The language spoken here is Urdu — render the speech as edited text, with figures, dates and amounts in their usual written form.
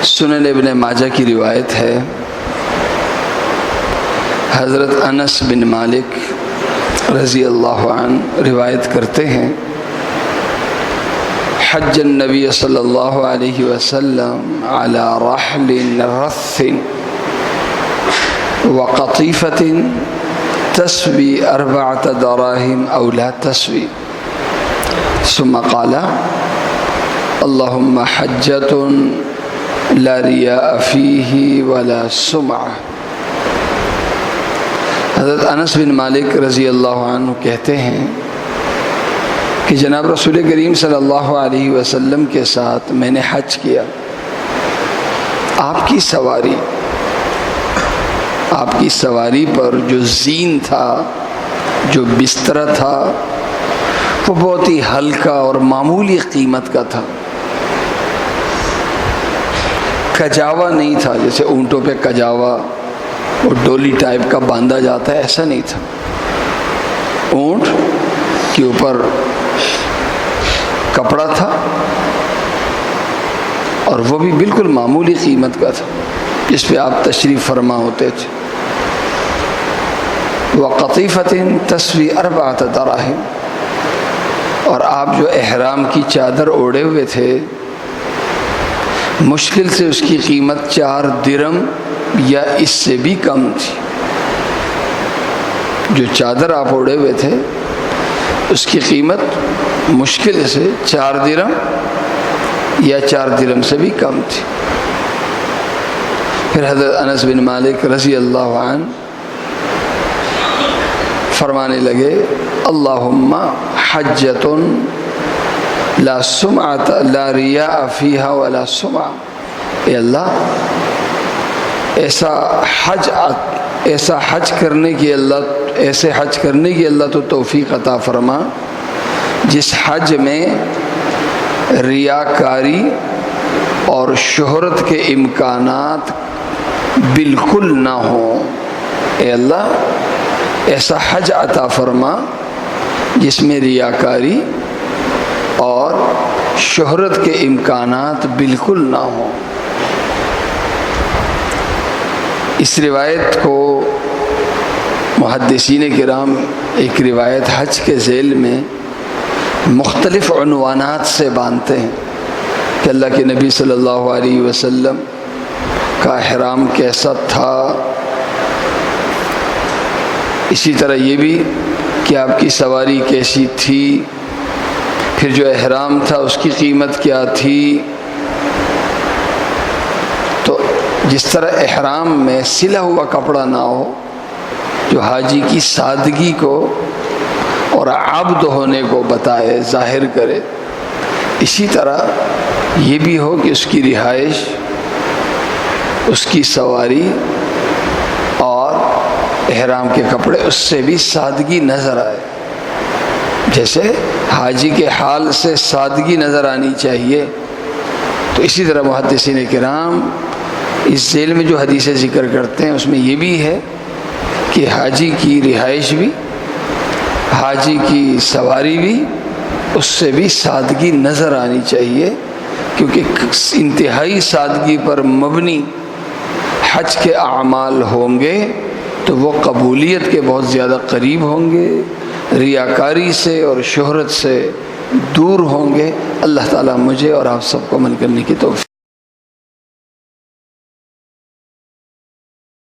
سنن ابن ماجہ کی روایت ہے، حضرت انس بن مالک رضی اللہ عنہ روایت کرتے ہیں، حج النبی صلی اللہ علیہ وسلم علی رحل رث وقطیفۃ تسوی 4 دراہم او لا تسوی، ثم قال اللہم حجۃ لا ریاء فیہ ولا سمعہ۔ حضرت انس بن مالک رضی اللہ عنہ کہتے ہیں کہ جناب رسول کریم صلی اللہ علیہ وسلم کے ساتھ میں نے حج کیا۔ آپ کی سواری پر جو زین تھا، جو بستر تھا، وہ بہت ہی ہلکا اور معمولی قیمت کا تھا، کجاوا نہیں تھا، جیسے اونٹوں پہ کجاوا وہ ڈولی ٹائپ کا باندھا جاتا ہے، ایسا نہیں تھا۔ اونٹ کے اوپر کپڑا تھا اور وہ بھی بالکل معمولی قیمت کا تھا، جس پہ آپ تشریف فرما ہوتے تھے۔ وَقَطِيفَةٍ تَسْوِي 4 دراہم، اور آپ جو احرام کی چادر اوڑھے ہوئے تھے، مشکل سے اس کی قیمت 4 درم یا اس سے بھی کم تھی۔ جو چادر آپ اوڑھے ہوئے تھے اس کی قیمت مشکل سے 4 درم یا 4 درم سے بھی کم تھی۔ پھر حضرت انس بن مالک رضی اللہ عنہ فرمانے لگے، اللہم حجۃ لا سمعۃ لا ریاء فیہا ولا سمعہ، اے اللہ ایسا حج کرنے کی اللہ تو توفیق عطا فرما جس حج میں ریاکاری اور شہرت کے امکانات بالکل نہ ہوں۔ اے اللہ ایسا حج عطا فرما جس میں ریاکاری اور شہرت کے امکانات بالکل نہ ہوں۔ اس روایت کو محدثین کرام ایک روایت حج کے ذیل میں مختلف عنوانات سے باندھتے ہیں کہ اللہ کے نبی صلی اللہ علیہ وسلم کا احرام کیسا تھا، اسی طرح یہ بھی کہ آپ کی سواری کیسی تھی، پھر جو احرام تھا اس کی قیمت کیا تھی۔ تو جس طرح احرام میں سلا ہوا کپڑا نہ ہو جو حاجی کی سادگی کو اور عبد ہونے کو بتائے، ظاہر کرے، اسی طرح یہ بھی ہو کہ اس کی رہائش، اس کی سواری اور احرام کے کپڑے اس سے بھی سادگی نظر آئے۔ جیسے حاجی کے حال سے سادگی نظر آنی چاہیے، تو اسی طرح محدثین کرام اس ذیل میں جو حدیثیں ذکر کرتے ہیں اس میں یہ بھی ہے کہ حاجی کی رہائش بھی، حاجی کی سواری بھی اس سے بھی سادگی نظر آنی چاہیے، کیونکہ انتہائی سادگی پر مبنی حج کے اعمال ہوں گے تو وہ قبولیت کے بہت زیادہ قریب ہوں گے، ریاکاری سے اور شہرت سے دور ہوں گے۔ اللہ تعالیٰ مجھے اور آپ سب کو عمل کرنے کی توفیق